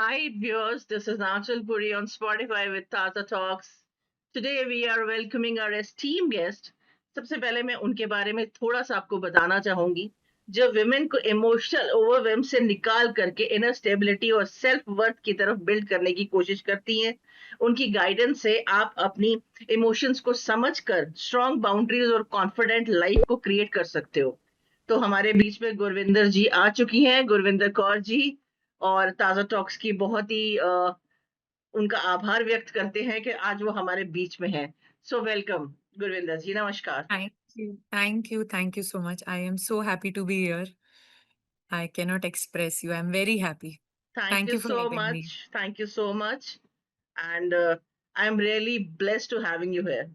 Hi, viewers. This is Nachal Puri on Spotify with Tata Talks. Today we are welcoming our esteemed guest. सबसे पहले मैं उनके बारे में थोड़ा सा आपको बताना चाहूंगी जो विमेन को इमोशनल ओवरवेम से निकाल करके इनर स्टेबिलिटी और सेल्फ वर्थ की तरफ बिल्ड करने की कोशिश करती हैं। उनकी गाइडेंस से आप अपनी इमोशंस को समझकर स्ट्रॉन्ग बाउंड्रीज और कॉन्फिडेंट लाइफ को क्रिएट कर सकते हो। तो हमारे बीच में गुरविंदर जी आ चुकी हैं, गुरविंदर कौर जी। और ताजा टॉक्स की बहुत ही उनका आभार व्यक्त करते हैं कि आज वो हमारे बीच में हैं। सो वेलकम गुरविंदर जी, नमस्कार। Thank you. Thank you. Thank you so much. I am so happy to be here. I cannot express you. I'm very happy. Thank Thank you you for so having much. me. Thank you so much. And I am really blessed to having you here.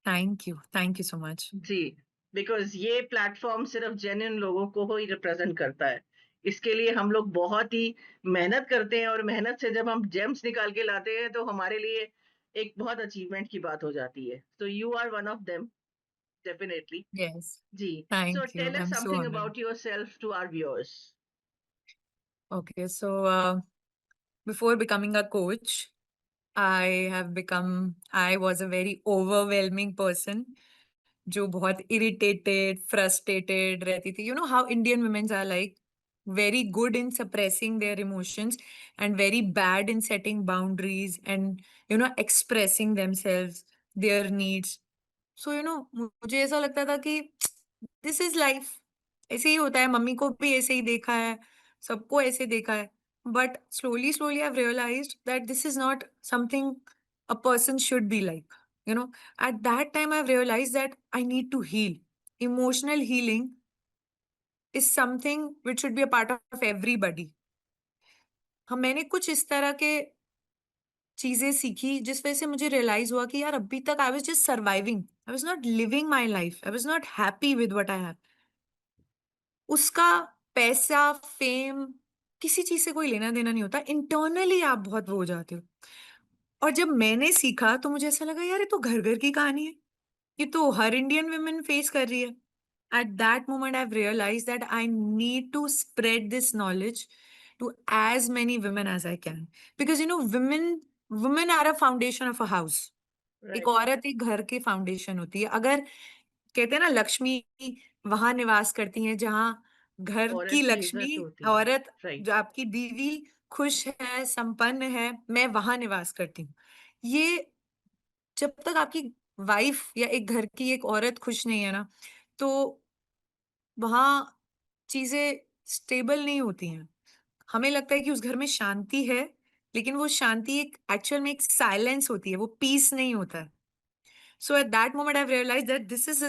Thank you. Thank you so much. जी, because ये platform सिर्फ genuine लोगों को ही represent करता है। इसके लिए हम लोग बहुत ही मेहनत करते हैं और मेहनत से जब हम जेम्स निकाल के लाते हैं तो हमारे लिए एक बहुत अचीवमेंट की बात हो जाती है। तो you are one of them, definitely. Yes. जी। So Thank you. Tell us I'm so something honored. About yourself to our viewers. Okay. So, before becoming a coach, I was a very overwhelming person. जो बहुत irritated, frustrated रहती थी. You know how Indian women are like very good in suppressing their emotions and very bad in setting boundaries and expressing themselves, their needs. So मुझे ऐसा लगता था कि this is life, ऐसे ही होता है, मम्मी को भी ऐसे ही देखा है, सबको ऐसे देखा है. But slowly slowly I realised that this is not something a person should be like. At that time, I've realized that I need to heal. Emotional healing is something which should be a part of everybody. हम मैंने कुछ इस तरह के चीजें सीखी जिस वजह से मुझे रियलाइज हुआ कि यार अभी तक आई was just surviving, I was not living my life, I was not happy with what I have. उसका पैसा, फेम, किसी चीज से कोई लेना देना नहीं होता. इंटरनली आप बहुत वो हो जाते हो. और जब मैंने सीखा तो मुझे ऐसा लगा यार ये तो घर घर की कहानी है, ये तो हर इंडियन वुमेन फेस कर रही है. At that moment, I've realized that I need to spread this knowledge to as many women as I can. Because women are a foundation of a house. एक राइट। औरत एक घर की foundation होती है. अगर कहते हैं ना लक्ष्मी वहां निवास करती हैं जहां घर की औरत की लक्ष्मी, इज्जत होती है। औरत, राइट। जो आपकी बीवी खुश है, संपन्न है, मैं वहां निवास करती हूँ. ये जब तक आपकी वाइफ या एक घर की एक औरत खुश नहीं है ना, तो वहाँ चीज़ें स्टेबल नहीं होती हैं. हमें लगता है कि उस घर में शांति है, लेकिन वो शांति एक एक्चुअल में एक साइलेंस होती है, वो पीस नहीं होता है. So at that moment I have realized that this is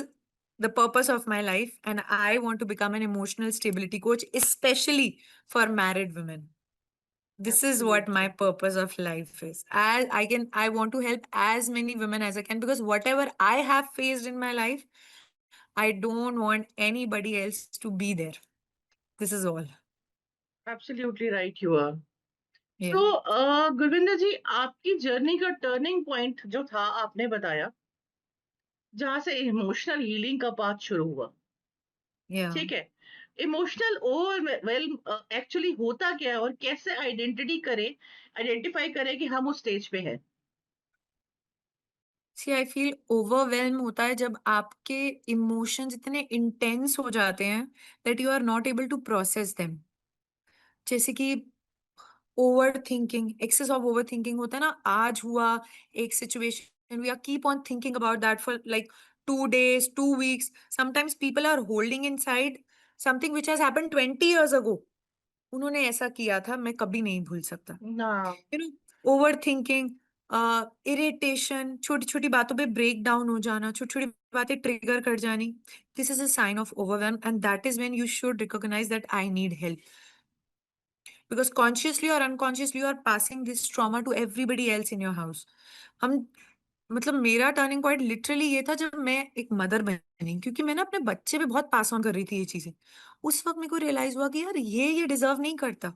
the purpose of my life and I want to become an emotional stability coach, specially for married women. This is what my absolutely. purpose of life is. I want to help as many women as I can, because whatever I have faced in my life, I don't want anybody else to be there. This is all. Absolutely right you are. Yeah. तो गुरविंदर जी, आपकी journey का turning point जो था आपने बताया, जहाँ से emotional healing का पाथ शुरू हुआ। Yeah. ठीक है। इमोशनल ओवरवेल्म एक्चुअली होता क्या है और कैसे आइडेंटिफाई करें कि हम उस स्टेज पे हैं। See, I feel overwhelmed होता है जब आपके इमोशंस इतने इंटेंस हो जाते हैं that you are not able to process them. जैसे कि over thinking, excess of over thinking होता है ना. आज हुआ एक situation, we are keep on thinking about that for like 2 days, 2 weeks. Sometimes people are holding inside something which has happened 20 years ago. उन्होंने ऐसा किया था, मैं कभी नहीं भूल सकता. ना। ओवर थिंकिंग, इरिटेशन, छोटी छोटी बातों पे ब्रेक डाउन हो जाना, छोटी छोटी बातें ट्रिगर कर जानी. This is a sign of overwhelm and that is when you should recognise that I need help. Because consciously or unconsciously you are passing this trauma to everybody else in your house. हम मतलब मेरा turning point literally ये था जब मैं एक mother बनी, क्योंकि मैं ना अपने बच्चे पे बहुत पास ऑन कर रही थी ये चीजें. उस वक्त मेरे को रियलाइज हुआ कि यार ये डिजर्व नहीं करता.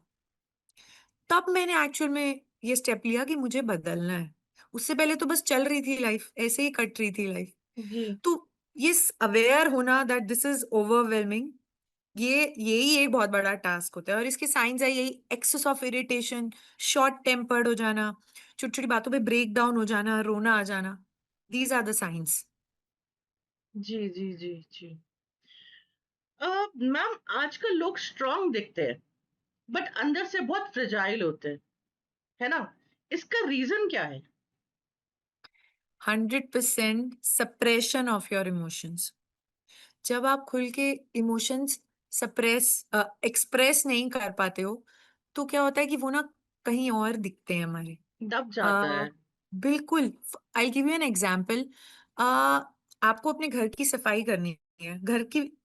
तब मैंने एक्चुअल में ये स्टेप लिया कि मुझे बदलना है. उससे पहले तो बस चल रही थी लाइफ, ऐसे ही कट रही थी लाइफ. जी। तो ये अवेयर होना दैट दिस इज ओवरवेलमिंग यही एक बहुत बड़ा टास्क होता है और इसके साइन्स है यही excess of irritation, short tempered हो जाना, छोटी-छोटी बातों पे ब्रेक डाउन हो जाना, रोना आ जाना। These are the signs. जी, जी, जी, जी। मैम आजकल लोग स्ट्रॉन्ग दिखते हैं, बट अंदर से बहुत फ्रेजाइल होते हैं, है ना? इसका रीज़न क्या है? 100% सप्रेशन ऑफ योर इमोशंस। जब आप खुल के इमोशंस एक्सप्रेस नहीं कर पाते हो, तो क्या होता है कि वो ना कहीं और दिखते हैं हमारे। दब जाता अ, है। बिल्कुल, I give you an example. अ, आपको अपने घर की सफाई करनी है,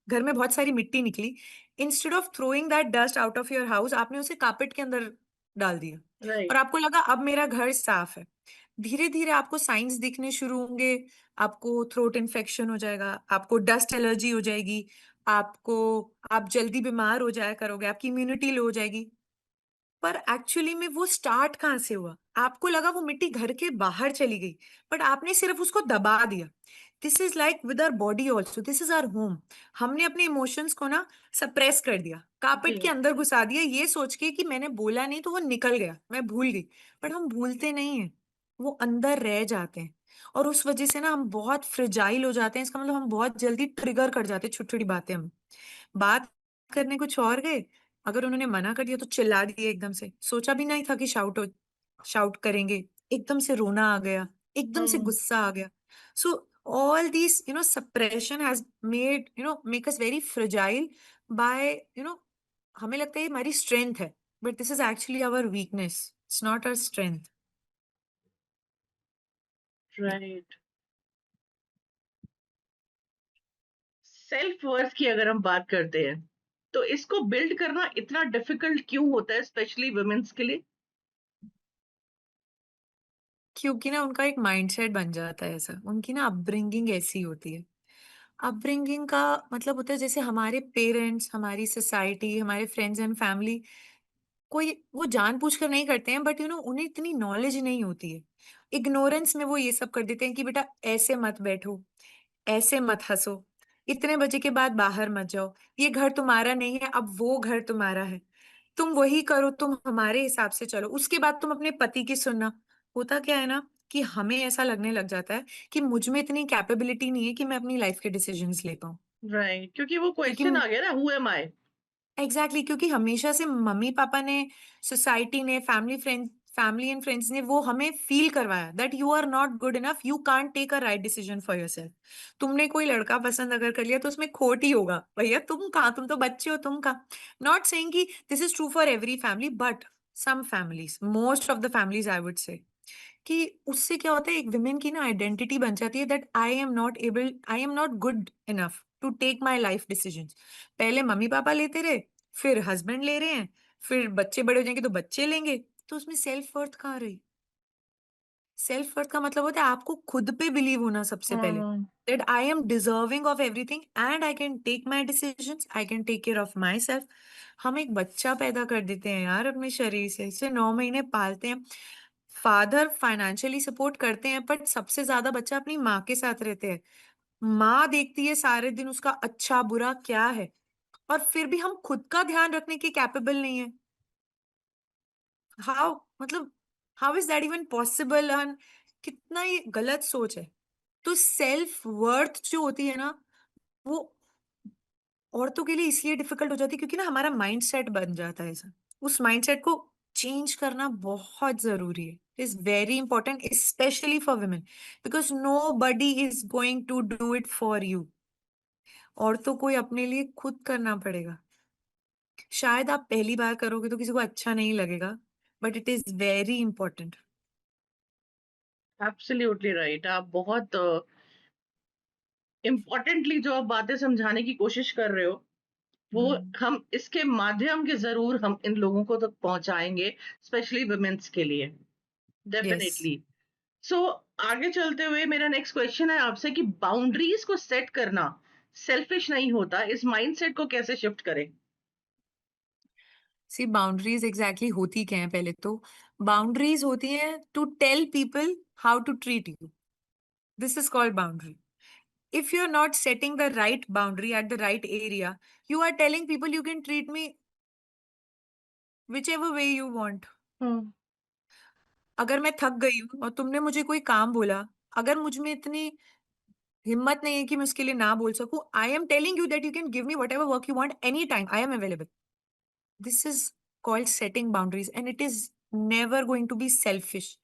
घर में बहुत सारी मिट्टी निकली, instead of throwing that dust out of your house आपने उसे कारपेट के अंदर डाल दिया और राइट, आपको लगा अब मेरा घर साफ है। धीरे-धीरे आपको साइन्स दिखने शुरू होंगे, आपको थ्रोट इन्फेक्शन हो जाएगा, आपको डस्ट एलर्जी हो जाएगी, आपको आप जल्दी बीमार हो जाया करोगे, आपकी इम्यूनिटी लो हो जाएगी। पर एक्चुअली में वो स्टार्ट कहाँ से हुआ? आपको लगा वो मिट्टी घर के बाहर चली गई, बट आपने सिर्फ उसको दबा दिया। This is like with our body also, this is our home. हमने अपने इमोशंस को ना सप्रेस कर दिया, जी, कार्पेट के अंदर घुसा दिया ये सोच के कि मैंने बोला नहीं तो वो निकल गया, मैं भूल गई। बट हम भूलते नहीं हैं, वो अंदर रह जाते हैं और उस वजह से ना हम बहुत फ्रेजाइल हो जाते हैं। इसका मतलब हम बहुत जल्दी ट्रिगर कर जाते हैं छोटी-छोटी बातें हम। बात करने कुछ और गए, अगर उन्होंने मना कर दिया तो चिल्ला दिए एकदम से। सोचा भी नहीं था कि शाउट करेंगे, एकदम से रोना आ गया, एकदम से हुँ, गुस्सा आ गया। So all these suppression has make us very fragile by हमें लगता है ये हमारी स्ट्रेंथ है, but this is actually our weakness, it's not our strength. या राइट। सेल्फ वर्थ की अगर हम बात करते हैं, तो इसको बिल्ड करना इतना डिफिकल्ट क्यों होता है स्पेशली वुमेन्स के लिए? क्योंकि ना उनका एक माइंडसेट बन जाता है ऐसा, उनकी ना अपब्रिंगिंग ऐसी होती है। अपब्रिंगिंग का मतलब होता है जैसे हमारे पेरेंट्स, हमारी सोसाइटी, हमारे फ्रेंड्स एंड फैमिली कोई वो जानबूझकर नहीं करते हैं बट उन्हें इतनी नॉलेज नहीं होती है। इग्नोरेंस में वो ये सब कर देते हैं कि बेटा ऐसे मत बैठो, ऐसे मत हँसो, इतने बजे के बाद बाहर मत जाओ, ये घर तुम्हारा नहीं है, अब वो घर तुम्हारा है। तुम वही करो, तुम हमारे हिसाब से चलो, उसके बाद तुम अपने पति की सुनना। होता क्या है ना कि हमें ऐसा लगने लग जाता है कि मुझ में इतनी कैपेबिलिटी नहीं है कि मैं अपनी लाइफ के डिसीजंस ले पाऊँ। राइट, क्योंकि वो क्योंकि क्वेश्चन आ गया ना, हू एम आई? एग्ज़ैक्टली क्योंकि हमेशा से मम्मी-पापा ने, सोसाइटी ने, फैमिली एंड फ्रेंड्स ने वो हमें फ़ील करवाया that you are not good enough, you can't take a right decision for yourself. तुमने कोई लड़का पसंद अगर कर लिया तो उसमें खोट ही होगा। भैया तुम कहाँ, तुम तो बच्चे हो, तुम कहाँ। नॉट सेइंग कि this is true for every family but some families, most of the families I would say कि उससे क्या होता है एक विमेन की ना आइडेंटिटी बन जाती है that I am not good enough to take my life decisions. पहले मम्मी-पापा लेते रहे, फिर हस्बैंड ले रहे हैं, फिर बच्चे बड़े हो जाएँगे तो बच्चे लेंगे, तो उसमें सेल्फ वर्थ कहाँ रही? सेल्फ वर्थ का मतलब होता है आपको खुद पे बिलीव होना सबसे पहले, हुँ, that I am deserving of everything and I can take my decisions, I can take care of my self. हम एक बच्चा पैदा कर देते हैं यार अपने शरीर से, इसे 9 महीने पालते हैं। फादर फाइनेंशियली सपोर्ट करते हैं बट सबसे ज़्यादा बच्चा अपनी माँ के साथ रहते हैं। माँ देखती है सारे दिन उसका अच्छा-बुरा क्या है और फिर भी हम खुद का ध्यान रखने के कैपेबल नहीं है। हाउ मतलब how is that even possible and कितना ये गलत सोच है। तो सेल्फ वर्थ जो होती है ना, वो औरतों के लिए इसलिए डिफिकल्ट हो जाती है क्योंकि ना हमारा माइंडसेट बन जाता है ऐसा। उस माइंडसेट को चेंज करना बहुत ज़रूरी है। It is very important specially for women because nobody is going to do it for you. औरतों को ये अपने लिए खुद करना पड़ेगा। शायद आप पहली बार करोगे तो किसी को अच्छा नहीं लगेगा, but it is very important. Absolutely right. आप बहुत इम्पोर्टेंटली जो आप बातें समझाने की कोशिश कर रहे हो, वो हुँ, हम इसके माध्यम के ज़रूर हम इन लोगों को तक पहुँचाएँगे, स्पेशली वुमेन्स के लिए, येस। डेफिनिटली। सो आगे चलते हुए मेरा नेक्स्ट क्वेश्चन है आपसे कि बाउंड्रीज़ को सेट करना सेल्फिश नहीं होता, इस माइंडसेट को कैसे शिफ्ट करें? सी बाउंड्रीज एग्जैक्टली होती क्या है पहले तो बाउंड्रीज होती हैं to tell people how to treat you this is called boundary if you're not setting the right boundary at the right area, you are telling people you can treat me whichever way you want. हुँ, अगर मैं थक गई हूँ और तुमने मुझे कोई काम बोला, अगर मुझ में इतनी हिम्मत नहीं है कि मैं उसके लिए ना बोल सकूँ, I am telling you that you can give me whatever work you want any time, I am available. This is called setting boundaries and it is never going to be selfish.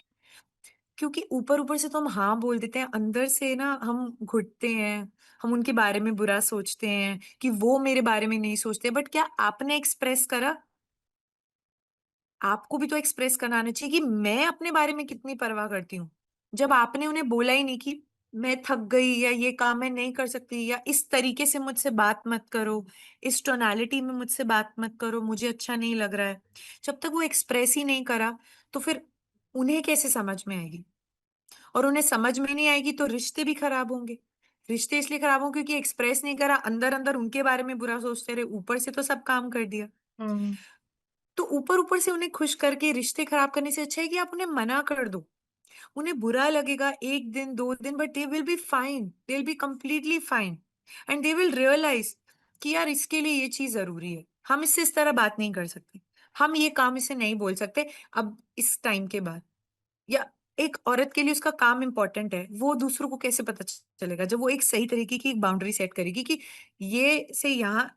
क्योंकि ऊपर-ऊपर से तो हम हाँ बोल देते हैं, अंदर से ना हम घुटते हैं, हम उनके बारे में बुरा सोचते हैं कि वो मेरे बारे में नहीं सोचते, बट क्या आपने एक्सप्रेस करा? आपको भी तो एक्सप्रेस करना आना चाहिए कि मैं अपने बारे में कितनी परवाह करती हूँ। जब आपने उन्हें बोला ही नहीं कि मैं थक गई या ये काम मैं नहीं कर सकती या इस तरीके से मुझसे बात मत करो, इस टोनैलिटी में मुझसे बात मत करो, मुझे अच्छा नहीं लग रहा है। जब तक वो एक्सप्रेस ही नहीं करा, तो फिर उन्हें कैसे समझ में आएगी? और उन्हें समझ में नहीं आएगी तो रिश्ते भी खराब होंगे। रिश्ते इसलिए खराब होंगे क्योंकि एक्सप्रेस नहीं करा, अंदर-अंदर उनके बारे में बुरा सोचते रहे, ऊपर से तो सब काम कर दिया। हुँ, तो ऊपर-ऊपर से उन्हें खुश करके रिश्ते खराब करने से अच्छा है कि आप उन्हें मना कर दो। उन्हें बुरा लगेगा 1 दिन, 2 दिन, but they will be fine, they will be completely fine and they will realise कि यार इसके लिए ये चीज़ ज़रूरी है। हम इससे इस तरह बात नहीं कर सकते। हम ये काम इससे नहीं बोल सकते अब इस टाइम के बाद। या एक औरत के लिए उसका काम इम्पोर्टेंट है, वो दूसरों को कैसे पता चलेगा? जब वो एक सही तरीके की एक बाउंड्री सेट करेगी कि ये से यहाँ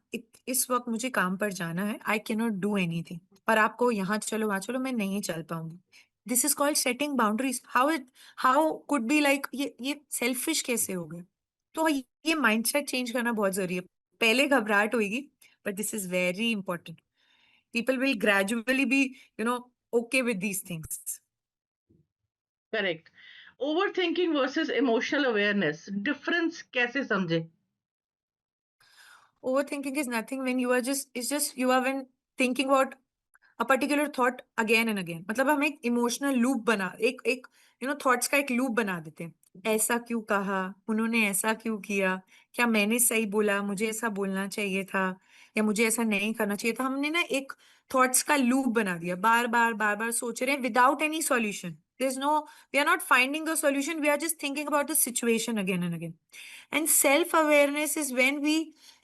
इस वक़्त मुझे काम पर जाना है, आई कैन नॉट डू एनीथिंग और आपको यहाँ चलो, वहाँ चलो, मैं नहीं चल पाऊँगी। This is called setting boundaries. How could be like ये सेल्फिश कैसे हो गए? तो ये माइंडसेट चेंज करना बहुत ज़रूरी है। पहले घबराहट होएगी, but this is very important. People will gradually be okay with these things. Correct. Overthinking versus emotional awareness, difference कैसे समझें? Overthinking is nothing when you are just it's just you are when thinking about a particular thought again and again. मतलब हम एक emotional loop बना एक एक thoughts का एक लूप बना देते हैं. ऐसा क्यों कहा? उन्होंने ऐसा क्यों किया? क्या मैंने सही बोला? मुझे ऐसा बोलना चाहिए था या मुझे ऐसा नहीं करना चाहिए था. हमने ना एक थॉट्स का लूप बना दिया. बार-बार, बार-बार सोच रहे हैं without any solution. There is no we are not finding the solution. We are just thinking about the situation again and again. And self awareness is when we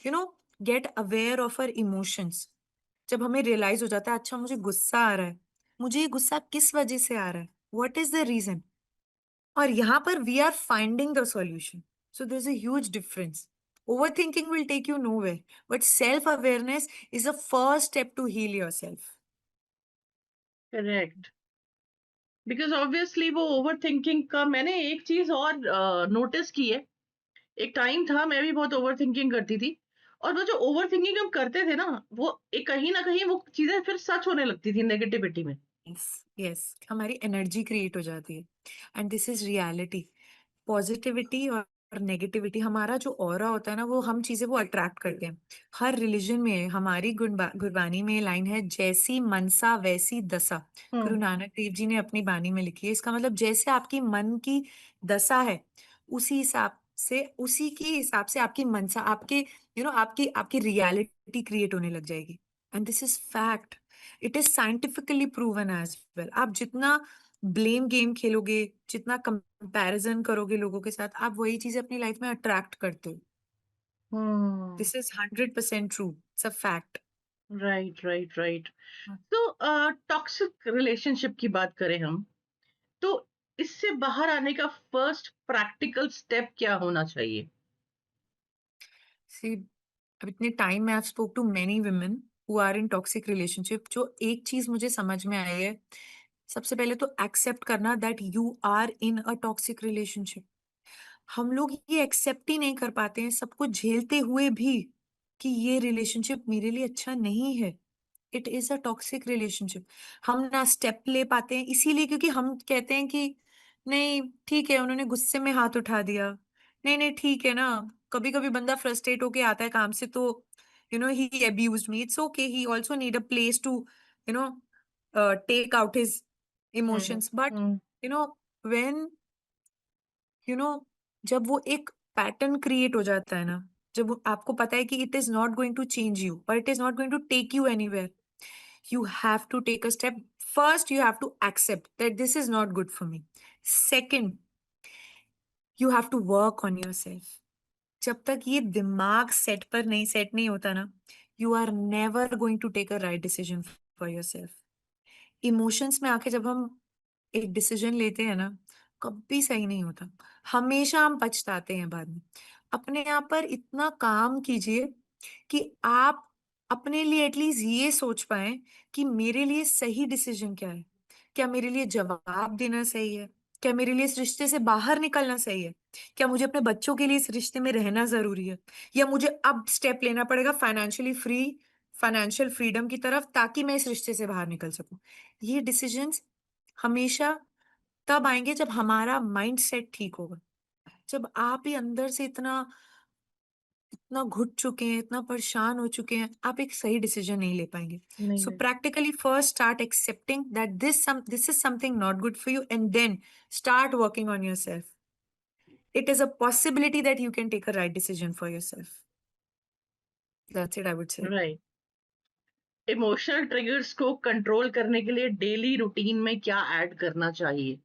you know get aware of our emotions. जब हमें realise हो जाता है अच्छा मुझे गुस्सा आ रहा है, मुझे ये गुस्सा किस वजह से आ रहा है, व्हाट इज द रीजन, और यहाँ पर we are finding the solution. So there is a huge difference. Over thinking will take you nowhere, but self awareness is the first step to heal yourself. Correct. Because obviously वो overthinking का मैंने एक चीज़ और notice की है। एक time था मैं भी बहुत ओवरथिंकिंग करती थी और वो जो ओवरथिंकिंग हम करते थे ना, वो एक कहीं न कहीं वो चीज़ें फिर सच होने लगती थी नेगेटिविटी में। यस, यस, हमारी एनर्जी क्रिएट हो जाती है and this is reality. Positivity और नेगेटिविटी, हमारा जो ऑरा होता है ना, वो हम चीजें वो अट्रैक्ट करते हैं. हर रिलीजन में है, हमारी गुरबानी में लाइन है, जैसी मनसा वैसी दशा. गुरु हुँ, नानक देव जी ने अपनी बानी में लिखी है. इसका मतलब जैसे आपकी मन की दशा है, उसी के हिसाब से आपकी मनसा, आपके आपकी आपकी रियलिटी क्रिएट होने लग जाएगी. And this is fact. It is scientifically proven as well. आप जितना ब्लेम गेम खेलोगे, जितना कंपैरिजन करोगे लोगों के साथ, आप वही चीज़ें अपनी लाइफ में अट्रैक्ट करते हो. हुँ। This is 100% true. It's a fact. Right, right, right. हाँ. तो टॉक्सिक रिलेशनशिप की बात करें हम, तो इससे बाहर आने का फर्स्ट प्रैक्टिकल स्टेप क्या होना चाहिए? सी, अब इतने टाइम में I have spoke to many women who are in toxic relationship. जो एक चीज़ मुझे समझ में आई है, सबसे पहले तो एक्सेप्ट करना that you are in a toxic relationship. हम लोग ये एक्सेप्ट ही नहीं कर पाते हैं, सब कुछ झेलते हुए भी, कि ये रिलेशनशिप मेरे लिए अच्छा नहीं है. It is a toxic relationship. हम ना स्टेप ले पाते हैं इसीलिए क्योंकि हम कहते हैं कि नहीं ठीक है, उन्होंने गुस्से में हाथ उठा दिया. नहीं, नहीं ठीक है ना, कभी-कभी बंदा फ्रस्ट्रेट होके आता है काम से तो he abused me. It's okay, he also need a place to you know take out his hmm, emotions. But hmm, when you know जब वो एक पैटर्न क्रिएट हो जाता है ना, जब आपको पता है कि it is not going to change you और it is not going to take you anywhere, you have to take a step. First, you have to accept that this is not good for me. Second, you have to work on yourself. जब तक ये दिमाग set नहीं होता ना, you are never going to take a right decision for yourself. Emotions में आके जब हम एक डिसीजन लेते हैं ना, कभी सही नहीं होता। हमेशा हम पछताते हैं बाद में। अपने आप पर इतना काम कीजिए कि आप अपने लिए एटलीस्ट ये सोच पाएँ कि मेरे लिए सही डिसीजन क्या है? क्या मेरे लिए जवाब देना सही है? क्या मेरे लिए इस रिश्ते से बाहर निकलना सही है? क्या मुझे अपने बच्चों के लिए इस रिश्ते में रहना ज़रूरी है? या मुझे अब स्टेप लेना पड़ेगा फाइनेंशियल फ्रीडम की तरफ, ताकि मैं इस रिश्ते से बाहर निकल सकूँ? ये डिसीजंस हमेशा तब आएँगे जब हमारा माइंडसेट ठीक होगा। जब आप ही अंदर से इतना इतना घुट चुके हैं, इतना परेशान हो चुके हैं, आप एक सही डिसीजन नहीं ले पाएँगे। नहीं so let practically first start accepting that this is something not good for you, and then start working on yourself. It is a possibility that you can take a right decision for yourself. That's it, I would say. Right. Emotional triggers को control करने के लिए daily routine में क्या add करना चाहिए?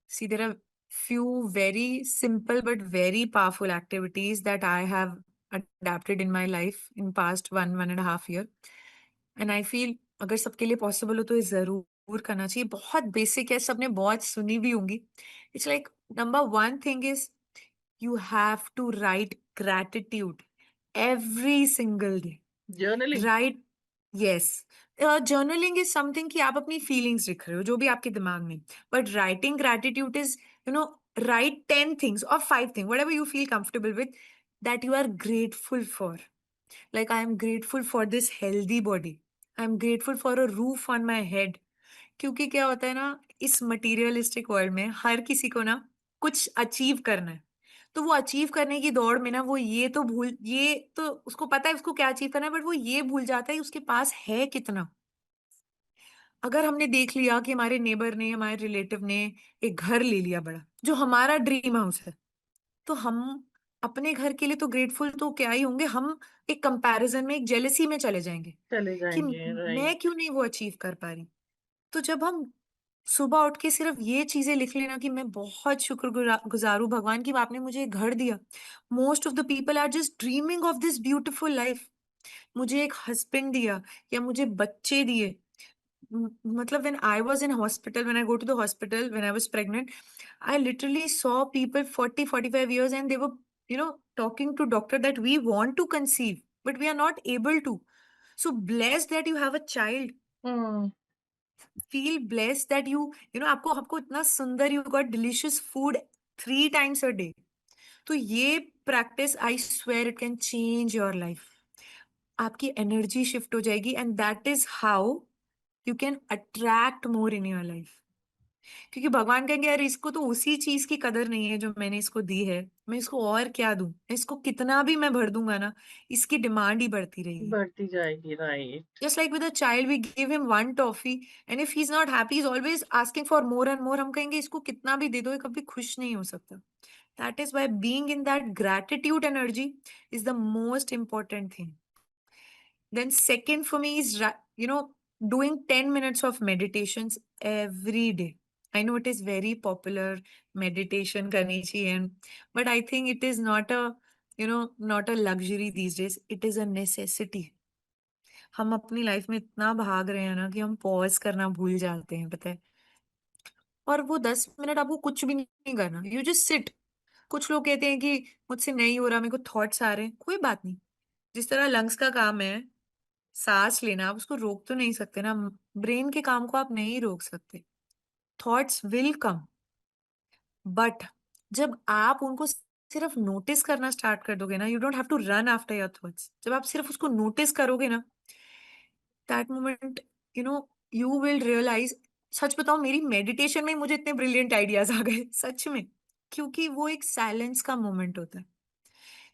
See, there are few very simple but very powerful activities that I have adapted in my life in past 1.5 year. And I feel अगर सबके लिए पॉसिबल हो तो ये ज़रूर करना चाहिए। बहुत बेसिक है, सबने बहुत सुनी भी होंगी। It's like number 1 thing is you have to write gratitude every single day. Journaling? Right, yes. Journaling is something कि आप अपनी फीलिंग्स लिख रहे हो जो भी आपके दिमाग में, but writing gratitude is, you know, right 10 things और 5 thing whatever you feel comfortable with that you are grateful for. Like, I am grateful for this healthy body, I am grateful for a roof on my head. क्योंकि क्या होता है ना, इस materialistic world में हर किसी को ना कुछ अचीव करना है। तो वो अचीव करने की दौड़ में ना, वो ये तो उसको पता है उसको क्या अचीव करना है, बट वो ये भूल जाता है उसके पास है कितना। अगर हमने देख लिया कि हमारे नेबर ने, हमारे रिलेटिव ने एक घर ले लिया बड़ा, जो हमारा ड्रीम हाउस है, तो हम अपने घर के लिए तो ग्रेटफुल तो क्या ही होंगे, हम एक कंपैरिजन में, एक जेलसी में चले जाएंगे चले कि जाएँगे, मैं राइट। क्यों नहीं वो अचीव कर पा रही। तो जब हम सुबह उठ के सिर्फ ये चीज़ें लिख लेना कि मैं बहुत गुज़ार हूँ भगवान कि आपने मुझे एक घर दिया। Most of the people are just dreaming of this beautiful life. मुझे एक हस्बैंड दिया या मुझे बच्चे दिए। मतलब when I was in hospital, when I go to the hospital, when I was pregnant, I literally saw people 40, 45 years and they were, talking to doctor that we want to conceive, but we are not able to. So blessed that you have a child. Hmm, Feel blessed that आपको आपको इतना सुंदर, you got delicious food 3 times a day. तो ये practice, I swear it can change your life. आपकी energy shift हो जाएगी and that is how you can attract more in your life. क्योंकि भगवान कहेंगे, यार इसको तो उसी चीज की कदर नहीं है जो मैंने इसको दी है, मैं इसको और क्या दूं, इसको कितना भी मैं भर दूंगा ना, इसकी डिमांड ही बढ़ती रहेगी। बढ़ती जाएगी, right. Just like with a child, we give him one toffee, and if he's not happy, he's always asking for more and more. हम कहेंगे इसको कितना भी दे दो, ये कभी खुश नहीं हो सकता। That is why being in that gratitude energy is the most important thing. Then second for me is, doing 10 minutes of meditations every day. I know it is very popular, meditation करनी चाहिए, but I think it is not a luxury these days. It is a necessity. हम अपनी life में इतना भाग रहे हैं ना कि हम पॉज़ करना भूल जाते हैं, पता है? और वो 10 मिनट आपको कुछ भी नहीं करना, यू जस्ट सिट। कुछ लोग कहते हैं कि मुझसे नहीं हो रहा, मेरे को थॉट्स आ रहे हैं, कोई बात नहीं। जिस तरह लंग्स का काम है, साँस लेना, आप उसको रोक तो नहीं सकते ना, ब्रेन के काम को आप नहीं रोक सकते। थॉट्स विल कम, बट जब आप उनको सिर्फ नोटिस करना स्टार्ट कर दोगे ना, you don't have to run after your thoughts. जब आप सिर्फ उसको नोटिस करोगे ना, that moment, you know you will realize, सच बताऊं, मेरी मेडिटेशन में मुझे इतने ब्रिलियंट आइडियाज आ गए सच में, क्योंकि वो एक साइलेंस का मोमेंट होता है।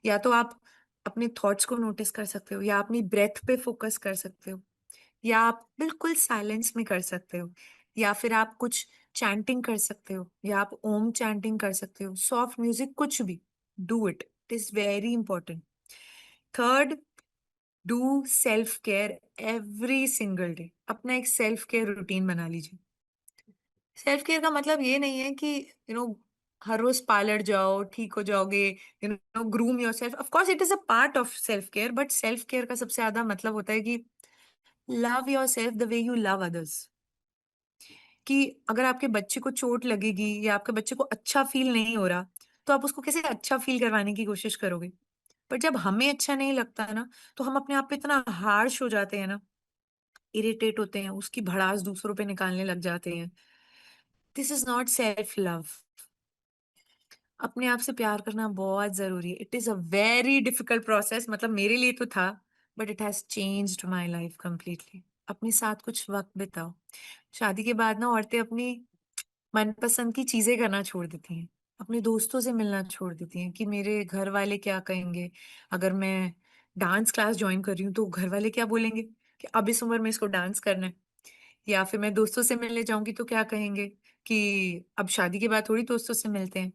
या तो आप अपने थॉट्स को नोटिस कर सकते हो, या अपनी ब्रेथ पे फोकस कर सकते हो, या आप बिल्कुल साइलेंस में कर सकते हो, या फिर आप कुछ चैंटिंग कर सकते हो, या आप ओम चैंटिंग कर सकते हो, सॉफ्ट म्यूजिक, कुछ भी। Do it, it is very important. Third, do self care every single day. अपना एक सेल्फ केयर रूटीन बना लीजिए। सेल्फ केयर का मतलब ये नहीं है कि यू नो हर रोज पार्लर जाओ, ठीक हो जाओगे, groom yourself. Of course it is a part of self care, but self care का सबसे ज्यादा मतलब होता है कि love yourself the way you love others. कि अगर आपके बच्चे को चोट लगेगी या आपके बच्चे को अच्छा फील नहीं हो रहा, तो आप उसको कैसे अच्छा फील करवाने की कोशिश करोगे? पर जब हमें अच्छा नहीं लगता ना, तो हम अपने आप पे इतना हार्श हो जाते हैं ना, इरिटेट होते हैं, उसकी भड़ास दूसरों पे निकालने लग जाते हैं। This is not self love. अपने आप से प्यार करना बहुत ज़रूरी है। It is a very difficult process, मतलब मेरे लिए तो था, but it has changed my life completely. अपने साथ कुछ वक़्त बिताओ। शादी के बाद ना औरतें अपनी मनपसंद की चीज़ें करना छोड़ देती हैं। अपने दोस्तों से मिलना छोड़ देती हैं कि मेरे घर वाले क्या कहेंगे? अगर मैं डांस क्लास जॉइन कर रही हूँ, तो घर वाले क्या बोलेंगे कि अब इस उम्र में इसको डांस करना है? या फिर मैं दोस्तों से मिलने जाऊँगी तो क्या कहेंगे कि अब शादी के बाद थोड़ी दोस्तों से मिलते हैं।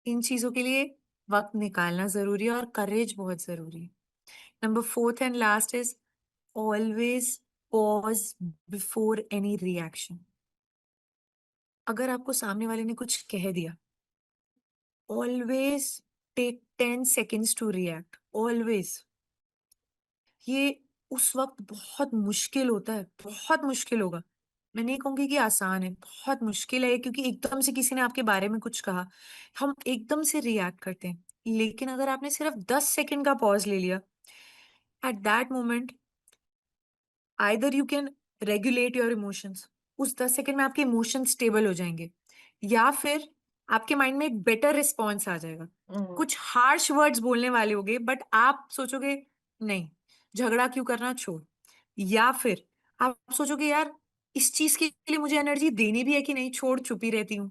इन चीज़ों के लिए वक़्त निकालना ज़रूरी है और करेज बहुत ज़रूरी है। Number 4th and last is always pause before any reaction. अगर आपको सामने वाले ने कुछ कह दिया, always take 10 seconds to react, always. ये उस वक़्त बहुत मुश्किल होता है, बहुत मुश्किल होगा। मैं नहीं कहूँगी कि आसान है, बहुत मुश्किल है क्योंकि एकदम से किसी ने आपके बारे में कुछ कहा, हम एकदम से रिएक्ट करते हैं। लेकिन अगर आपने सिर्फ 10 सेकंड का पॉज़ ले लिया, eight that moment either you can regulate your emotions, उस 10 सेकंड में आपके इमोशंस स्टेबल हो जाएँगे, या फिर आपके माइंड में एक बेटर रिस्पॉन्स आ जाएगा। हुँ, कुछ हार्श वर्ड्स बोलने वाले होंगे बट आप सोचोगे नहीं, झगड़ा क्यों करना, छोड़। या फिर आप सोचोगे यार इस चीज़ के लिए मुझे एनर्जी देनी भी है कि नहीं, छोड़, चुप ही रहती हूँ।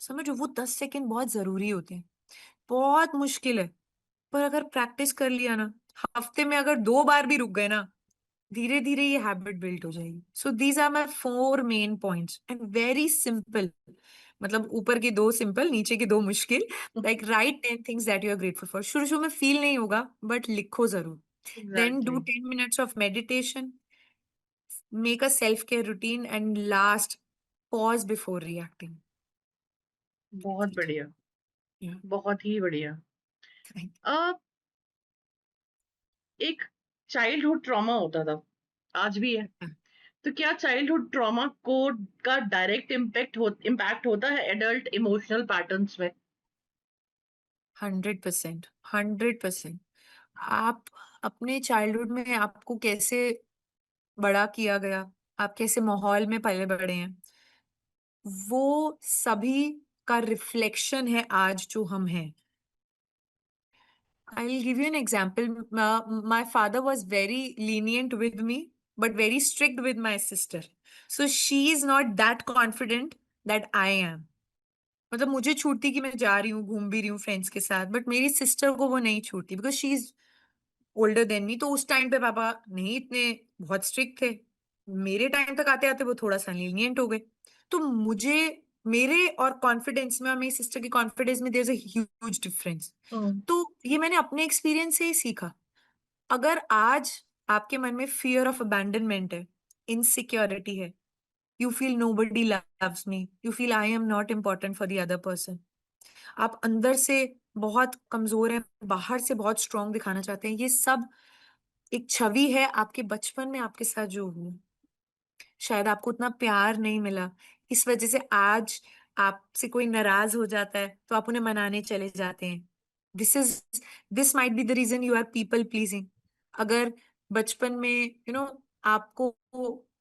समझो वो 10 सेकंड बहुत ज़रूरी होते हैं। बहुत मुश्किल है, पर अगर प्रैक्टिस कर लिया ना, हफ्ते में अगर 2 बार भी रुक गए ना, धीरे-धीरे ये हैबिट बिल्ड हो जाएगी। So these are my 4 main points and very simple. मतलब ऊपर के 2 सिंपल, नीचे के 2 मुश्किल। Like write 10 things that you are grateful for. शुरू-शुरू में फील नहीं होगा, बट लिखो ज़रूर। Then do exactly. 10 minutes of meditation, make a self care routine and last pause before reacting. बहुत बढ़िया, या बहुत ही बढ़िया। थैंक अ, एक चाइल्डहुड ट्रॉमा होता था, आज भी है। यू। तो क्या चाइल्डहुड ट्रॉमा को का डायरेक्ट इम्पैक्ट होता है एडल्ट इमोशनल पैटर्न्स में? 100%, 100%। आप अपने चाइल्डहुड में आपको कैसे बड़ा किया गया, आप कैसे माहौल में पले-बड़े हैं, वो सभी का रिफ्लेक्शन है आज जो हम हैं। I will give you an example. My father was very lenient with me, but very strict with my sister. So she is not that confident that I M. मतलब मुझे छूटती कि मैं जा रही हूँ, घूम भी रही हूँ फ्रेंड्स के साथ, बट मेरी सिस्टर को वो नहीं छूटती because she is older than me. तो उस टाइम पे पापा नहीं इतने बहुत स्ट्रिक्ट थे। मेरे टाइम तक आते-आते वो थोड़ा-सा लीनिएंट हो गए। तो मुझे मेरे और कॉन्फिडेंस में और मेरी सिस्टर के कॉन्फिडेंस में there is a huge difference. Hmm, तो ये मैंने अपने एक्सपीरियंस से ही सीखा। अगर आज आपके मन में फियर ऑफ अबैंडनमेंट है, इनसिक्योरिटी है, you feel nobody loves me, you feel I am not important for the other person, आप अंदर से बहुत कमज़ोर हैं, बाहर से बहुत स्ट्रॉन्ग दिखाना चाहते हैं, ये सब एक छवि है आपके बचपन में आपके साथ जो हुआ। शायद आपको उतना प्यार नहीं मिला, इस वज़ह से आज आपसे कोई नाराज़ हो जाता है, तो आप उन्हें मनाने चले जाते हैं। This is this might be the reason you are people pleasing. अगर बचपन में आपको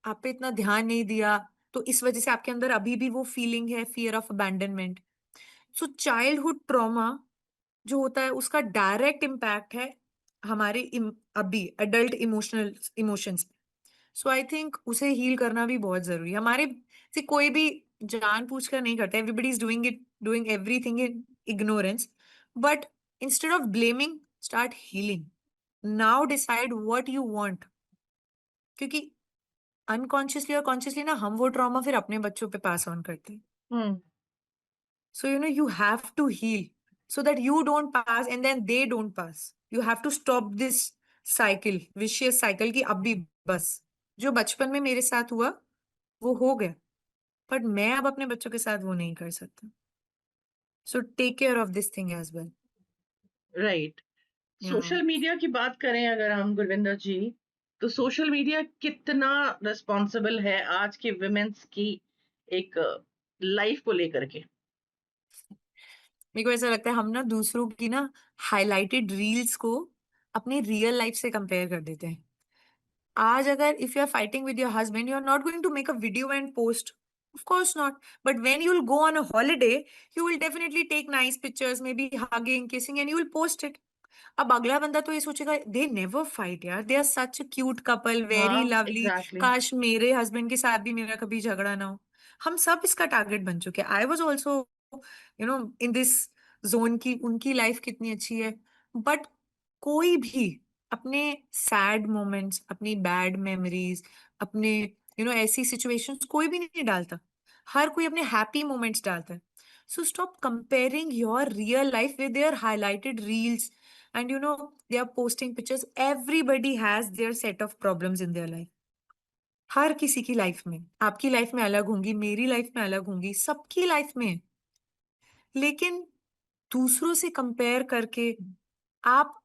आप पे इतना ध्यान नहीं दिया, तो इस वज़ह से आपके अंदर अभी भी वो फीलिंग है fear of abandonment. So childhood trauma जो होता है उसका डायरेक्ट इम्पैक्ट है हमारे अभी adult emotions. So I think उसे हील करना भी बहुत जरूरी है। हमारे से कोई भी जानबूझ कर नहीं करता, everybody is doing everything in ignorance, but instead of blaming start healing. Now decide what you want, क्योंकि अनकॉन्शियसली और कॉन्शियसली ना हम वो ट्रॉमा फिर अपने बच्चों पे पास ऑन करते हैं। हुँ, So, you have to heal so that you don't pass and then they don't pass. You have to stop this cycle, vicious cycle कि अब भी बस जो बचपन में मेरे साथ हुआ वो हो गया, बट मैं अब अपने बच्चों के साथ वो नहीं कर सकता। So take care of this thing as well. Right. Yeah. Social media की बात करें अगर हम गुरविंदर जी, तो सोशल मीडिया कितना रिस्पॉन्सिबल है आज के वुमेन्स की एक लाइफ को लेकर के? मेरे को ऐसा लगता है हम ना दूसरों की ना हाइलाइटेड रील्स को अपनी रियल लाइफ से कंपेयर कर देते हैं। आज अगर if you are fighting with your husband, you are not going to make a video and post, of course not. But when you will go on a holiday, you will definitely take nice pictures, maybe hugging, kissing, and you will post it. अब अगला बंदा तो ये सोचेगा दे never fight यार, they are such a cute couple, very हाँ, lovely, exactly. काश मेरे हस्बैंड के साथ भी मेरा कभी झगड़ा ना हो। हम सब इसका टारगेट बन चुके हैं। I was also in this zone की उनकी लाइफ कितनी अच्छी है। बट कोई भी अपने सैड मोमेंट्स, अपनी बैड मेमोरीज, अपने ऐसी सिचुएशंस कोई भी नहीं डालता। हर कोई अपने हैप्पी मोमेंट्स डालता है। So stop comparing your real life with their highlighted reels, and they are posting pictures. Everybody has their set of problems in their life. हर किसी की लाइफ में, आपकी लाइफ में अलग होंगी, मेरी लाइफ में अलग होंगी, सबकी लाइफ में। लेकिन दूसरों से कंपेयर करके आप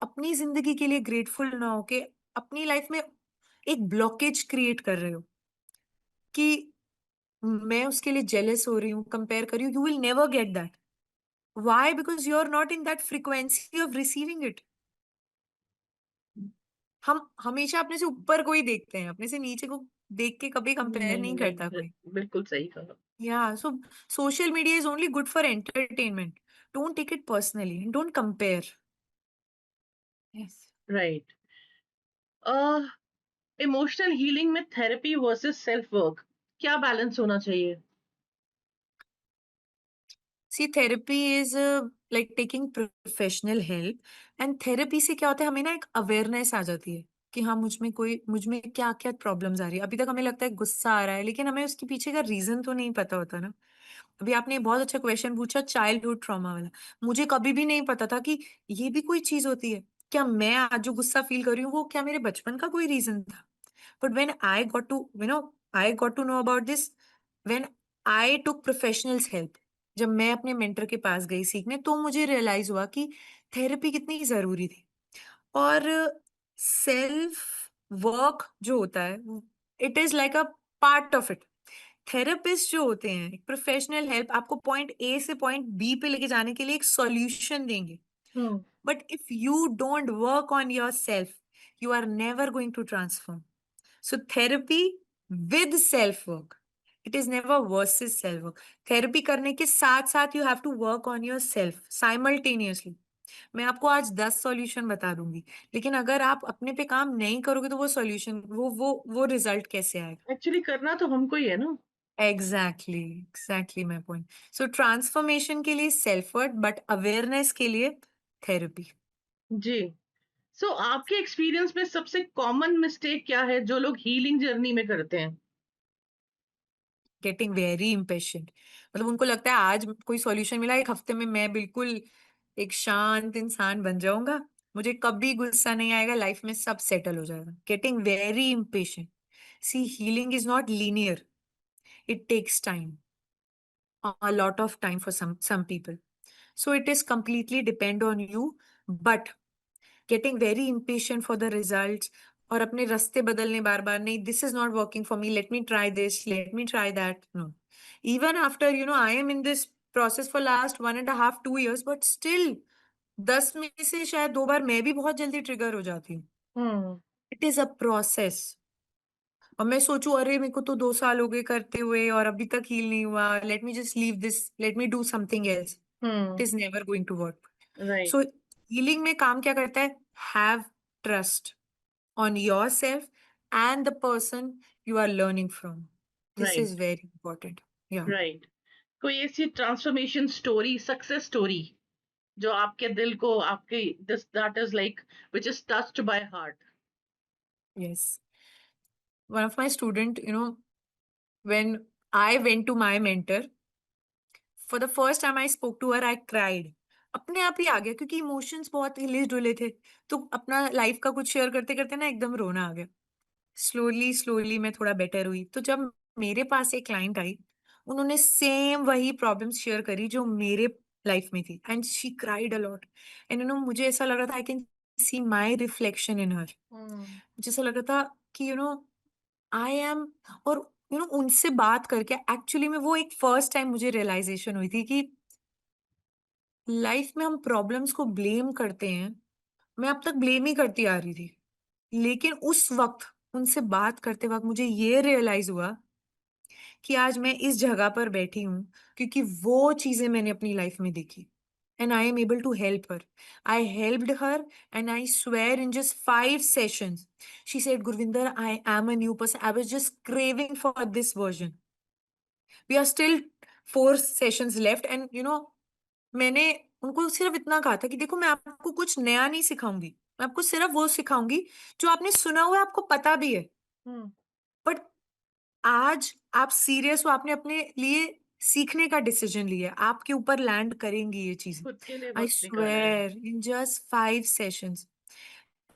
अपनी जिंदगी के लिए ग्रेटफुल ना होके अपनी लाइफ में एक ब्लॉकेज क्रिएट कर रहे हो कि मैं उसके लिए जेलस हो रही हूँ, कंपेयर कर रही हूँ। You will never get that. Why? Because you're not in that frequency of receiving it. हम हमेशा अपने से ऊपर को ही देखते हैं, अपने से नीचे को देख के कभी कंपेयर नहीं नहीं नहीं, करता कोई। बिल्कुल सही कहा। Yeah, so social media is only good for entertainment. Don't take it personally and don't compare. Yes. Right. Emotional healing में थेरेपी वर्सेस सेल्फ वर्क, क्या बैलेंस होना चाहिए? See therapy is like taking professional help. And therapy से क्या होता है, हमें ना एक अवेयरनेस आ जाती है कि हाँ मुझ में क्या क्या प्रॉब्लम्स आ रही है। अभी तक हमें लगता है गुस्सा आ रहा है, लेकिन हमें उसके पीछे का रीजन तो नहीं पता होता ना। अभी आपने बहुत अच्छा क्वेश्चन पूछा, चाइल्डहुड ट्रॉमा वाला। मुझे कभी भी नहीं पता था कि ये भी कोई चीज होती है। क्या मैं आज जो गुस्सा फील कर रही हूँ वो क्या मेरे बचपन का कोई रीजन था? But when I got to know about this, when I took professionals help, जब मैं अपने मेंटर के पास गई सीखने, तो मुझे रियलाइज हुआ कि थेरेपी कितनी जरूरी थी। और सेल्फ वर्क जो होता है, it is like a part of it. Therapist जो होते हैं, एक प्रोफेशनल हेल्प आपको पॉइंट ए से पॉइंट बी पे लेके जाने के लिए एक सॉल्यूशन देंगे। Hmm. But if you don't work on your self, you are never going to transform. So therapy with self work. It is never versus self work. Therapy करने के साथ साथ you have to work on your self simultaneously. मैं आपको आज 10 solution बता दूंगी, लेकिन अगर आप अपने पे काम नहीं करोगे तो वो सॉल्यूशन वो रिजल्ट कैसे आएगा? एक्चुअली करना तो हमको ही है ना। Exactly exactly my point. So transformation के लिए सेल्फ वर्क, बट अवेयरनेस के लिए थेरेपी। जी। सो आपके एक्सपीरियंस में सबसे कॉमन मिस्टेक क्या है जो लोग हीलिंग जर्नी में करते हैं? Getting very impatient. मतलब उनको लगता है आज कोई सॉल्यूशन मिला, एक हफ्ते में मैं बिल्कुल एक शांत इंसान बन जाऊंगा, मुझे कभी गुस्सा नहीं आएगा, लाइफ में सब सेटल हो जाएगा। Getting very impatient. See healing is not linear, it takes time, a lot of time for some people. So it is completely depend on you. But getting very impatient for the results और अपने रास्ते बदलने बार बार, नहीं this is not working for me, let me try this, let me try that, no. Even after I am in this process for last 1.5 2 years, but still 10 में से शायद 2 बार मैं भी बहुत जल्दी ट्रिगर हो जाती हूँ। Hmm. It is a process. और मैं सोचूं अरे मेरे को तो 2 साल हो गए करते हुए और अभी तक हील नहीं हुआ, let me just leave this, let me do something else. It hmm. Is never going to work. Right. So healing में काम क्या करता है? Have trust on yourself and the person you are learning from. This is right. very important. Yeah. Right. कोई ऐसी transformation story, success story जो आपके दिल को, आपके this that is like which is touched by heart? Yes. One of my student, when I went to my mentor, for the first time I spoke to her, I cried. अपने आप ही आ गया क्योंकि emotions बहुत हिले डुले थे। तो अपना life का कुछ शेयर करते करते ना एकदम रोना आ गया। स्लोली स्लोली मैं थोड़ा बेटर हुई। तो जब मेरे पास एक क्लाइंट आई, उन्होंने सेम वही प्रॉब्लम्स शेयर करी जो मेरे लाइफ में थी and she cried a lot and मुझे ऐसा लग रहा था I can see my reflection in her. Hmm, मुझे ऐसा लग रहा था कि आई एम और उनसे बात करके एक्चुअली में वो एक फर्स्ट टाइम मुझे रियलाइजेशन हुई थी कि लाइफ में हम प्रॉब्लम्स को ब्लेम करते हैं। मैं अब तक ब्लेम ही करती आ रही थी। लेकिन उस वक़्त उनसे बात करते वक़्त मुझे ये रियलाइज़ हुआ कि आज मैं इस जगह पर बैठी हूँ क्योंकि वो चीज़ें मैंने अपनी लाइफ में देखी and I am able to help her. I helped her and I swear in just 5 sessions she said Gurvinder I am a new person I was just craving for this version. We are still 4 sessions left and मैंने उनको सिर्फ इतना कहा था कि देखो मैं आपको कुछ नया नहीं सिखाऊँगी। मैं आपको सिर्फ वो सिखाऊँगी जो आपने सुना हुआ है, आपको पता भी है। हुँ, बट आज आप सीरियस हो, आपने अपने लिए सीखने का डिसीजन लिया है, आपके ऊपर लैंड करेंगी ये चीज़ें। खुद के लिए आई वक़्त निकाला है। Swear in just 5 sessions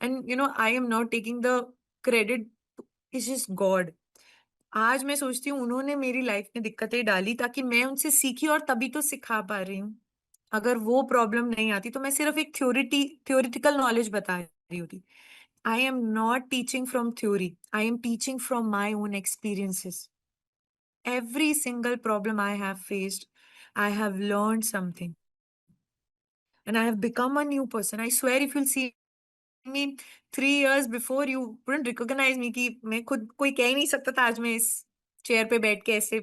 and I am not taking the credit, it's just God. आज मैं सोचती हूँ उन्होंने मेरी लाइफ में दिक्कतें डाली ताकि मैं उनसे सीखी और तभी तो सिखा पा रही हूँ। अगर वो प्रॉब्लम नहीं आती तो मैं सिर्फ एक थ्योरेटिकल नॉलेज बता रही होती। आई am not teaching from theory, I am teaching from my own experiences. Every single problem I have faced, I have learned something and I have become a new person. I swear if you'll see me 3 years before, you wouldn't recognize me कि मैं खुद कोई कह ही नहीं सकता था आज मैं इस चेयर पे बैठ के ऐसे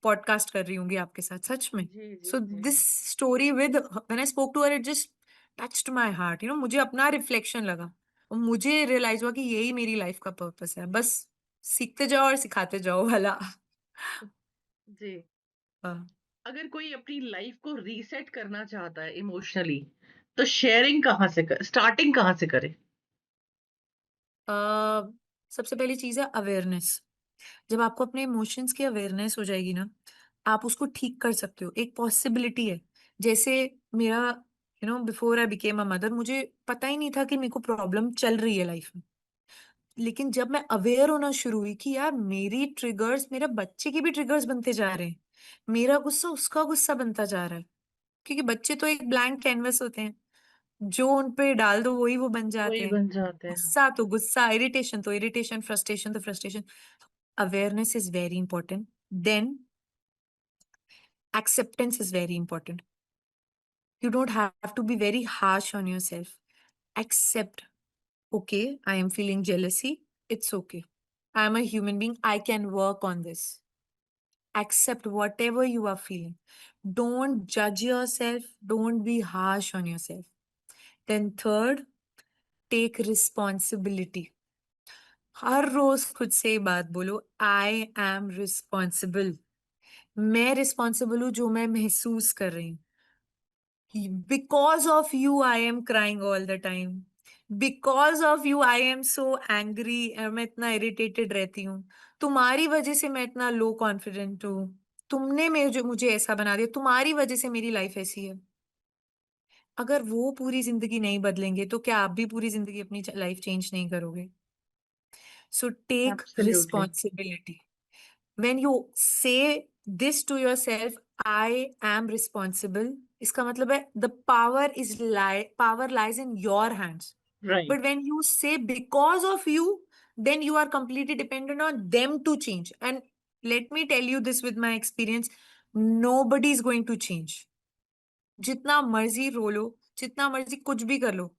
पॉडकास्ट कर रही होंगी आपके साथ सच में। जी, जी, सो जी। This story with when I spoke to her it just touched my heart. मुझे अपना रिफ्लेक्शन लगा और मुझे रियलाइज हुआ कि यही मेरी लाइफ का पर्पस है, बस सीखते जाओ और सिखाते जाओ वाला। जी। हाँ। अगर कोई अपनी लाइफ़ को रीसेट करना चाहता है इमोशनली, तो शेयरिंग कहाँ से क स्टार्टिंग कहाँ से करे? अ, सबसे पहली चीज़ है अवेयरनेस। जब आपको अपने इमोशंस की अवेयरनेस हो जाएगी ना, आप उसको ठीक कर सकते हो। एक पॉसिबिलिटी है, जैसे मेरा before I became a mother मुझे पता ही नहीं था कि मेरे को प्रॉब्लम चल रही है लाइफ में। लेकिन जब मैं अवेयर होना शुरू हुई कि यार मेरी ट्रिगर्स मेरे बच्चे के भी ट्रिगर्स बनते जा रहे हैं। मेरा गुस्सा उसका गुस्सा बनता जा रहा है, क्योंकि बच्चे तो एक ब्लैंक कैनवस होते हैं। जो उन पे डाल दो वही वो बन जाते वही हैं। बन जाते हैं। गुस्सा तो गुस्सा, इरिटेशन तो इरिटेशन, फ्रस्ट्रेशन तो frustration. Awareness is very important. Then acceptance is very important. You don't have to be very harsh on yourself. Accept, okay, I am feeling jealousy. It's okay. I am a human being. I can work on this. Accept whatever you are feeling. Don't judge yourself. Don't be harsh on yourself. Then, third, take responsibility. हर रोज खुद से ये बात बोलो, I am responsible. मैं responsible हूँ जो मैं महसूस कर रही हूँ। Because of you, I am crying all the time. Because of you, I am so angry और मैं इतना इरिटेटेड रहती हूँ। तुम्हारी वजह से मैं इतना लो कॉन्फिडेंट हूँ। तुमने मुझे ऐसा बना दिया। तुम्हारी वजह से मेरी लाइफ ऐसी है। अगर वो पूरी जिंदगी नहीं बदलेंगे तो क्या आप भी पूरी जिंदगी अपनी लाइफ चेंज नहीं करोगे? So take absolutely. Responsibility. When you say this to yourself, I am responsible, इसका मतलब है power lies in your hands. Right. But when you say because of you, then you are completely dependent on them to change. And let me tell you this with my experience, nobody is going to change. जितना मर्जी रो लो, जितना मर्जी कुछ भी कर लो,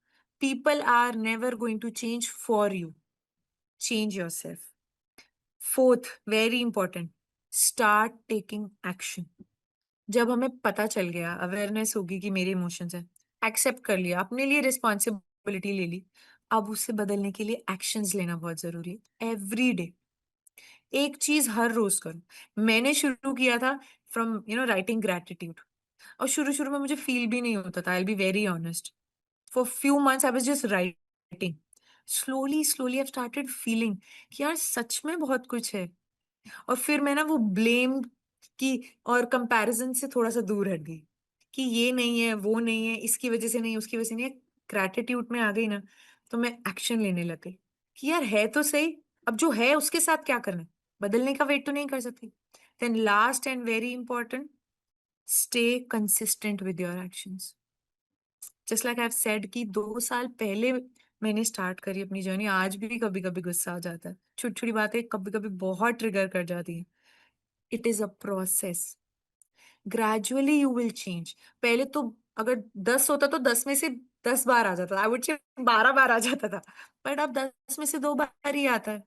people are never going to change for you. Change yourself. Fourth very important, start taking action. जब हमें पता चल गया, अवेयरनेस होगी कि मेरे इमोशंस हैं, एक्सेप्ट कर लिया, अपने लिए रिस्पॉन्सिबिलिटी ले ली, अब उसे बदलने के लिए एक्शंस लेना बहुत जरूरी है। एवरी डे एक चीज हर रोज करो। मैंने शुरू किया था फ्रॉम राइटिंग ग्रेटिट्यूड, और शुरू शुरू में मुझे फील भी नहीं होता था, I be very honest. For few months I was just writing. Slowly slowly I started feeling कि यार सच में बहुत कुछ है। और फिर मैं ना वो ब्लेम की और कंपैरिजन से थोड़ा-सा दूर हट गई, कि ये नहीं है, वो नहीं है, इसकी वजह से नहीं है, उसकी वजह से नहीं है। ग्रैटिट्यूड में आ गई ना, तो मैं एक्शन लेने लग गई, कि यार है तो सही, अब जो है उसके साथ क्या करना है? बदलने का वेट तो नहीं कर सकती। Then last and very important, stay consistent with your actions. Just like I've said कि 2 साल पहले मैंने स्टार्ट करी अपनी जर्नी, आज भी कभी-कभी गुस्सा आ जाता है। छोटी-छोटी बातें कभी-कभी बहुत ट्रिगर कर जाती हैं। It is a process. Gradually you will change. पहले तो अगर 10 होता तो 10 में से 10 बार आ जाता था। आई वुड से 12 बार आ जाता था। बट अब 10 में से 2 बार ही आता है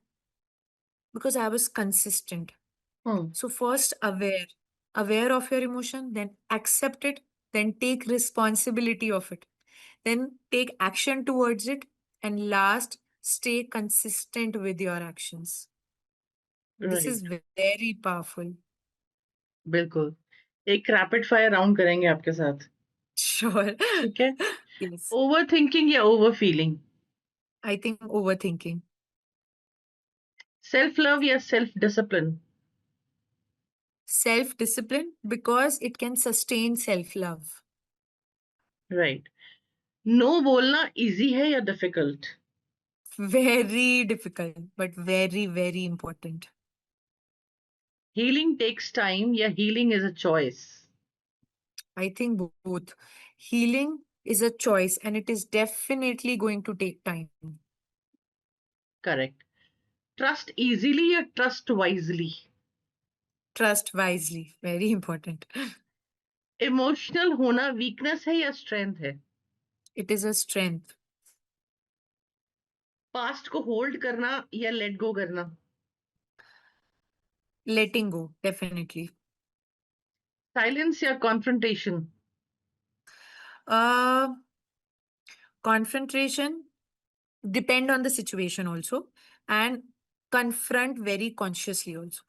because I was consistent. Hmm, So first aware of your emotion, then accept it, then take responsibility of it, then take action towards it, and last, stay consistent with your actions. This is right, very powerful. बिल्कुल। एक rapid fire round करेंगे आपके साथ, Sure. ठीक है? Yes. Overthinking या overfeeling? I think overthinking. Self love या self discipline? Self discipline because it can sustain self love. Right. No बोलना ईज़ी है या difficult? Very difficult, but very, very important. Healing takes time या healing is a choice? I think both. Healing is a choice and it is definitely going to take time. Correct. Trust easily या trust wisely? Trust wisely, very important. Emotional होना weakness है या strength है? It is a strength. Past को hold करना या let go करना? Letting go, definitely. Silence या confrontation? Uh, Confrontation depend on the situation also and confront very consciously also.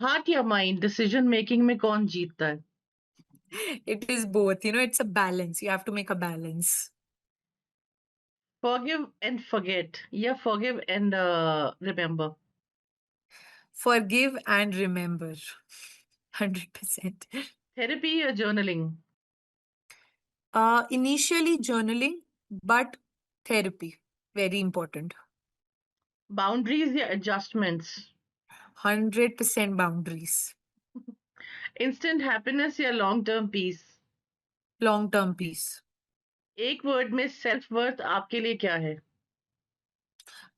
Heart या माइंड डिसीजन मेकिंग में कौन जीतता है? It is both, it's a balance. You have to make a balance. Forgive and forget या forgive and remember? Forgive and remember. 100%. Therapy या journaling? Initially journaling, but therapy, very important. Boundaries या adjustments? 100% boundaries. Instant happiness या long term peace? Long term peace. एक word में self worth आपके लिए क्या है?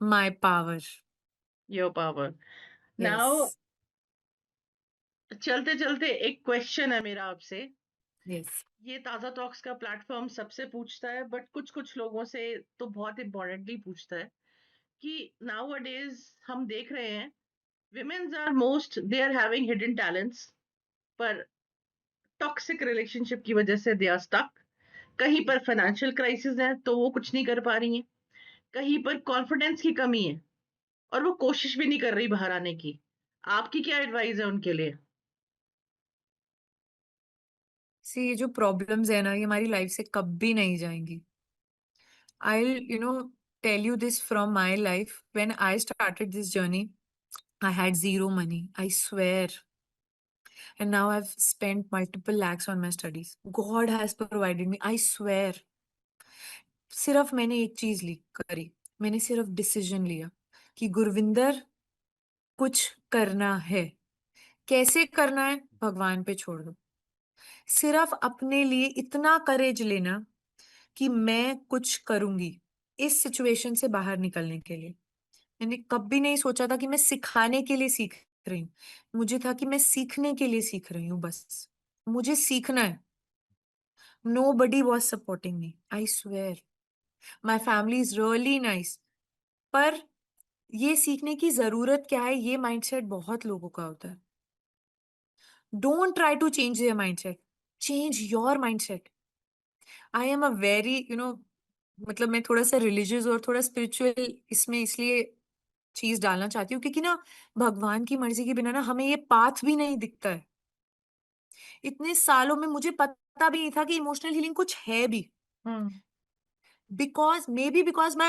My power. Your power. Now Yes. चलते चलते एक क्वेश्चन है मेरा आपसे। Yes. ये ताज़ा टॉक्स का प्लेटफॉर्म सबसे पूछता है, बट कुछ कुछ लोगों से तो बहुत इंपॉर्टेंटली पूछता है कि नाउ अडेज हम देख रहे हैं women's are most they are having hidden talents, पर टॉक्सिक रिलेशनशिप की वजह से दे आर स्टक। कहीं पर फाइनेंशियल क्राइसिस है तो वो कुछ नहीं कर पा रही हैं, कहीं पर कॉन्फिडेंस की कमी है और वो कोशिश भी नहीं कर रही बाहर आने की। आपकी क्या एडवाइस है उनके लिए? See, ये जो प्रॉब्लम्स है ना, ये हमारी लाइफ से कभी नहीं जाएंगी. I'll tell you this from my life. When I started this journey, I had zero money. I swear. And now I've spent multiple lakhs on my studies. God has provided me. I swear. सिर्फ मैंने एक चीज ली करी. मैंने सिर्फ decision लिया कि गुरविंदर कुछ करना है. कैसे करना है भगवान पे छोड़ दो. सिर्फ अपने लिए इतना करेज लेना कि मैं कुछ करूंगी इस सिचुएशन से बाहर निकलने के लिए. मैंने कभी नहीं सोचा था कि मैं सिखाने के लिए सीख रही हूँ. मुझे था कि मैं सीखने के लिए सीख रही हूँ बस. मुझे सीखना है. Nobody was supporting me. I swear. My family is really nice. पर ये सीखने की ज़रूरत क्या है, ये माइंडसेट बहुत लोगों का होता है. Don't try to change their mindset. Change your mindset. I am a very मतलब मैं थोड़ा-सा रिलिजियस और थोड़ा स्पिरिचुअल इसमें इसलिए चीज़ डालना चाहती हूँ क्योंकि ना भगवान की मर्ज़ी के बिना ना हमें ये पाथ भी नहीं दिखता है. इतने सालों में मुझे पता भी नहीं था कि इमोशनल हीलिंग कुछ है भी. हम्म। Because my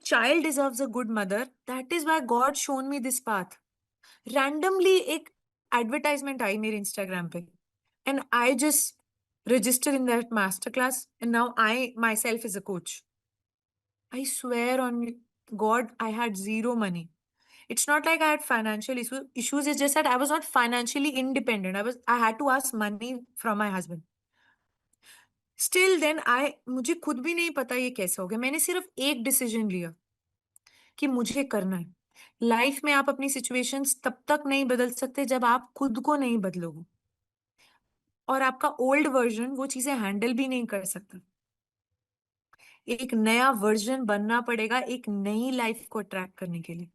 child deserves a good mother. That is why God shown me this path. Randomly एक advertisement आई मेरे Instagram पे and I just registered in that masterclass and now I myself is a coach. I swear on God, I had zero money. It's not like I had financial issues. It's just that I was not financially independent. I had to ask money from my husband. Still then मुझे खुद भी नहीं पता ये कैसे हो गया। मैंने सिर्फ एक डिसीजन लिया कि मुझे करना है। लाइफ में आप अपनी सिचुएशंस तब तक नहीं बदल सकते जब आप खुद को नहीं बदलोगे। और आपका ओल्ड वर्जन वो चीजें हैंडल भी नहीं कर सकता। एक नया वर्जन बनना पड़ेगा एक नई लाइफ को अट्रैक्ट करने के लिए।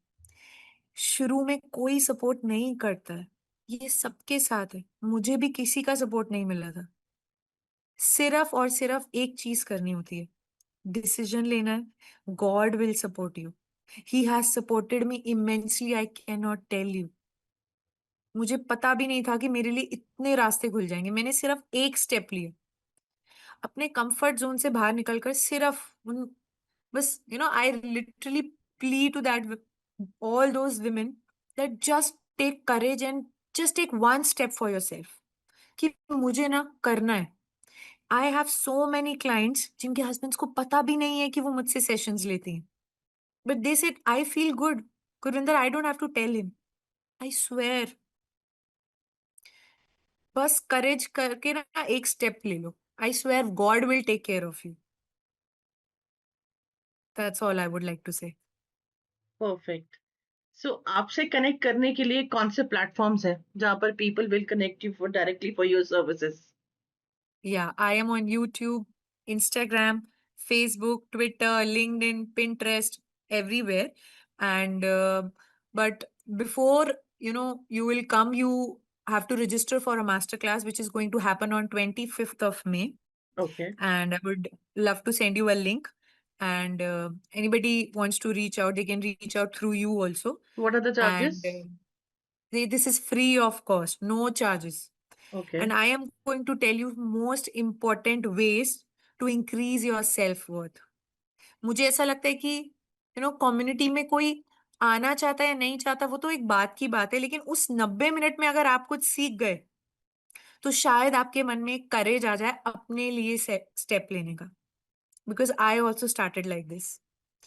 शुरू में कोई सपोर्ट नहीं करता है। ये सबके साथ है। मुझे भी किसी का सपोर्ट नहीं मिला था। सिर्फ और सिर्फ एक चीज करनी होती है। डिसीजन लेना है। God will support you. He has supported me immensely, I can not tell you. मुझे पता भी नहीं था कि मेरे लिए इतने रास्ते खुल जाएंगे। मैंने सिर्फ एक स्टेप लिया। अपने कंफर्ट जोन से बाहर निकलकर सिर्फ उन बस I literally plea to that all those women that just take courage and just take one step for yourself कि मुझे ना करना है। I have so many clients जिनके हस्बैंड्स को पता भी नहीं है कि वो मुझसे सेशंस लेती हैं, but they said I feel good Gurvinder, I don't have to tell him. I swear, बस करेज करके ना एक स्टेप ले लो। I swear God will take care of you. That's all I would like to say. Perfect. So आपसे connect करने के लिए कौन से प्लेटफॉर्म्स हैं जहां पर people will connect you for directly for your services? Yeah, I am on YouTube, Instagram, Facebook, Twitter, LinkedIn, Pinterest, everywhere. And but before you will come, you have to register for a masterclass which is going to happen on 25th of May. Okay. And I would love to send you a link. And anybody wants to reach out, they can reach out through you also. What are the And charges? this is free of cost, no charges. Okay. And I am going to tell you most important ways to increase your self-worth. मुझे ऐसा लगता है कि community में कोई आना चाहता है या नहीं चाहता वो तो एक बात की बात है, लेकिन उस 90 मिनट में अगर आप कुछ सीख गए तो शायद आपके मन में करेज आ जाए अपने लिए स्टेप लेने का। Because I also started like this.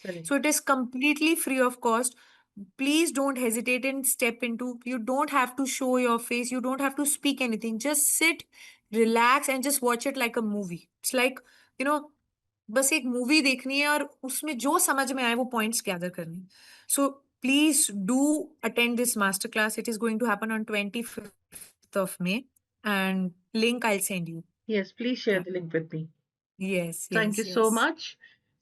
Correct. So it is completely free of cost. Please don't hesitate and step into. You don't have to show your face. You don't have to speak anything. Just sit, relax, and just watch it like a movie. It's like, you know, बस एक movie देखनी है और उसमें जो समझ में आए वो पॉइंट्स गैदर करने हैं। So please do attend this master class. It is going to happen on 25th of May, and link I'll send you. Yes, please share Yeah. The link with me. Yes, Thank you yes, so yes. much.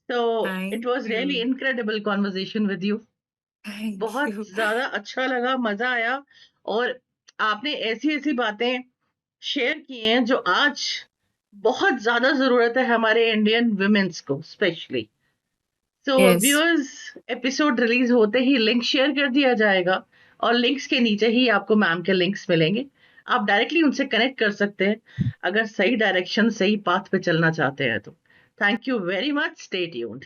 So it Thank was really you. incredible conversation with you. Thank बहुत you. ज्यादा अच्छा लगा, मजा आया। और आपने ऐसी ऐसी बातें शेयर की हैं जो आज बहुत ज्यादा जरूरत है हमारे इंडियन वुमेन्स को स्पेशली। सो Yes. व्यूअर्स, एपिसोड रिलीज होते ही लिंक शेयर कर दिया जाएगा और लिंक्स के नीचे ही आपको मैम के लिंक्स मिलेंगे। आप डायरेक्टली उनसे कनेक्ट कर सकते हैं अगर सही डायरेक्शन, सही पाथ पे चलना चाहते हैं तो। Thank you very much. Stay tuned.